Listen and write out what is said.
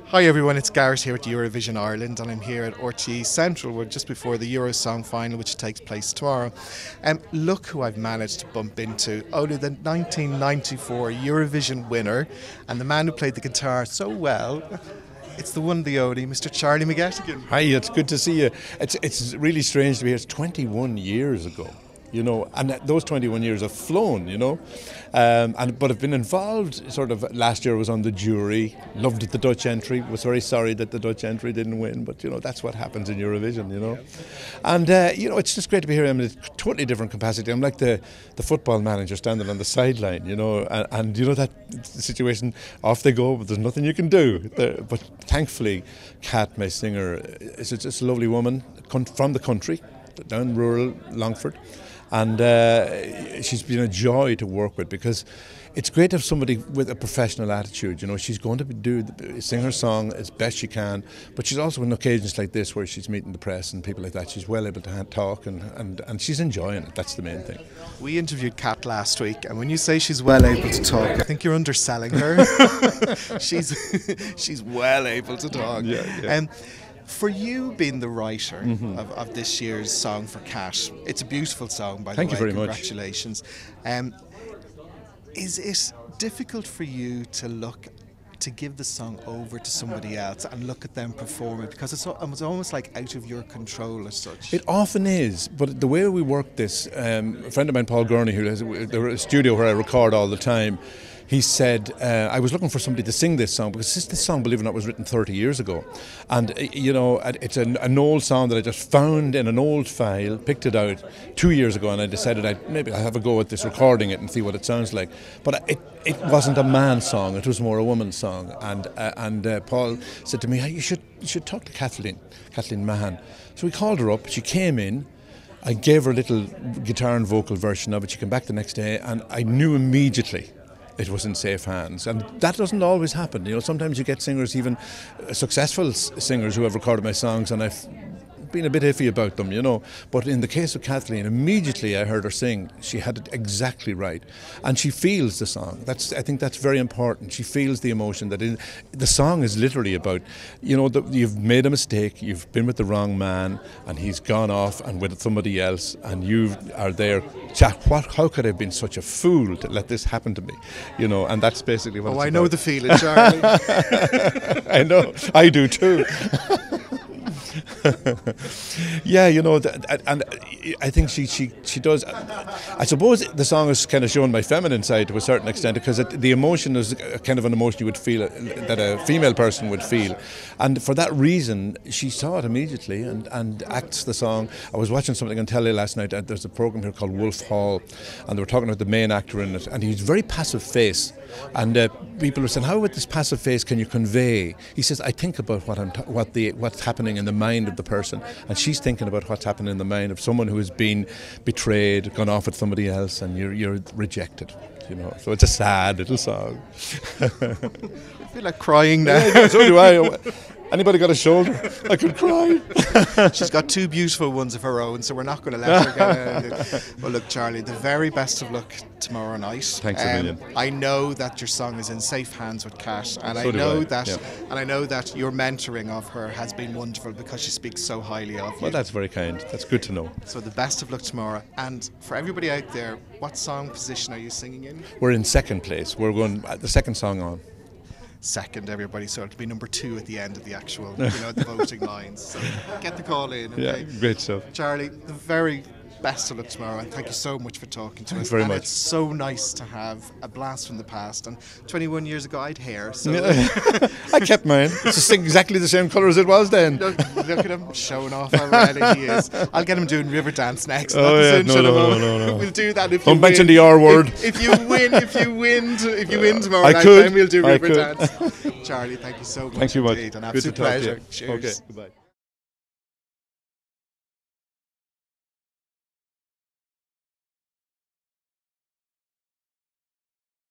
Hi everyone, it's Gareth here at Eurovision Ireland, and I'm here at RTE Central. We're just before the Euro Song Final, which takes place tomorrow. Look who I've managed to bump into. Only the 1994 Eurovision winner, and the man who played the guitar so well. It's the one, the only, Mr Charlie McGettigan. Hi, it's good to see you. It's really strange to be here. It's 21 years ago, you know, and those 21 years have flown, you know. But I've been involved, sort of, last year I was on the jury, loved the Dutch entry, was very sorry that the Dutch entry didn't win, but, you know, that's what happens in Eurovision, you know. And, you know, it's just great to be here. I'm in a totally different capacity. I'm like the football manager standing on the sideline, you know, and you know that situation, off they go, but there's nothing you can do. But thankfully, Kat, my singer, is just a lovely woman from the country, down rural Longford. And she's been a joy to work with, because it's great to have somebody with a professional attitude. You know, she's going to sing her song as best she can, but she's also on occasions like this where she's meeting the press and people like that. She's well able to talk and she's enjoying it. That's the main thing. We interviewed Kat last week, and when you say she's well able to talk, I think you're underselling her. she's well able to talk. Yeah. For you being the writer of this year's song for Kat, it's a beautiful song, by the way. Thank you very much. Congratulations. Is it difficult for you to give the song over to somebody else and look at them perform it, because it's almost like out of your control as such? It often is, but the way we work this, a friend of mine, Paul Gurney, who has a studio where I record all the time, he said, I was looking for somebody to sing this song, because this song, believe it or not, was written 30 years ago. And, you know, it's an old song that I just found in an old file, picked it out 2 years ago, and I decided maybe I'll have a go at this, recording it and see what it sounds like. But it wasn't a man's song, it was more a woman's song. And Paul said to me, hey, you should talk to Kathleen Mahan. So we called her up, she came in, I gave her a little guitar and vocal version of it. She came back the next day, and I knew immediately it was in safe hands. And that doesn't always happen. You know, sometimes you get singers, even successful singers, who have recorded my songs, and I've been a bit iffy about them, you know. But in the case of Kathleen, immediately I heard her sing. She had it exactly right, and she feels the song. I think that's very important. She feels the emotion the song is literally about. You know, you've made a mistake. You've been with the wrong man, and he's gone off and with somebody else, and you are there. How could I have been such a fool to let this happen to me? You know, and that's basically what. Oh, it's I about. know the feeling, Charlie. I know, I do too. Yeah, you know, and I think she does. I suppose the song is kind of showing my feminine side to a certain extent, because the emotion is kind of an emotion you would feel that a female person would feel, and for that reason she saw it immediately and acts the song. I was watching something on telly last night. There's a program here called Wolf Hall, and they were talking about the main actor in it, and he's very passive face, and people were saying, how with this passive face can you convey? He says, I think about what's happening in the mind of the person, and she's thinking about what's happening in the mind of someone who has been betrayed, gone off with somebody else, and you're rejected, you know. So it's a sad little song. I feel like crying now. Yeah, so do I. Anybody got a shoulder? I could cry. She's got two beautiful ones of her own, so we're not going to let her get Well, look, Charlie, the very best of luck tomorrow night. Thanks a million. I know that your song is in safe hands with Kat, and So I know yeah. I know that your mentoring of her has been wonderful, because she speaks so highly of you. Well, that's very kind. That's good to know. So the best of luck tomorrow. And for everybody out there, what song position are you singing in? We're in second place. We're going the second song on. Second, everybody, so it'll be number 2 at the end of the actual, the voting lines. So get the call in. Okay? Yeah, great stuff. Charlie, the very best of luck tomorrow, and thank you so much for talking to us. Thanks very much. It's so nice to have a blast from the past. And 21 years ago, I had hair, so I kept mine. It's exactly the same colour as it was then. look at him showing off already. He is. I'll get him doing river dance next. Oh yeah, no. We'll do that if Don't you mention win. the R word. If you win tomorrow I night, could. then we'll do I river could. dance. Charlie, thank you so much. Thank you much. Indeed, an Good absolute to talk to pleasure. you. Cheers. Okay, goodbye.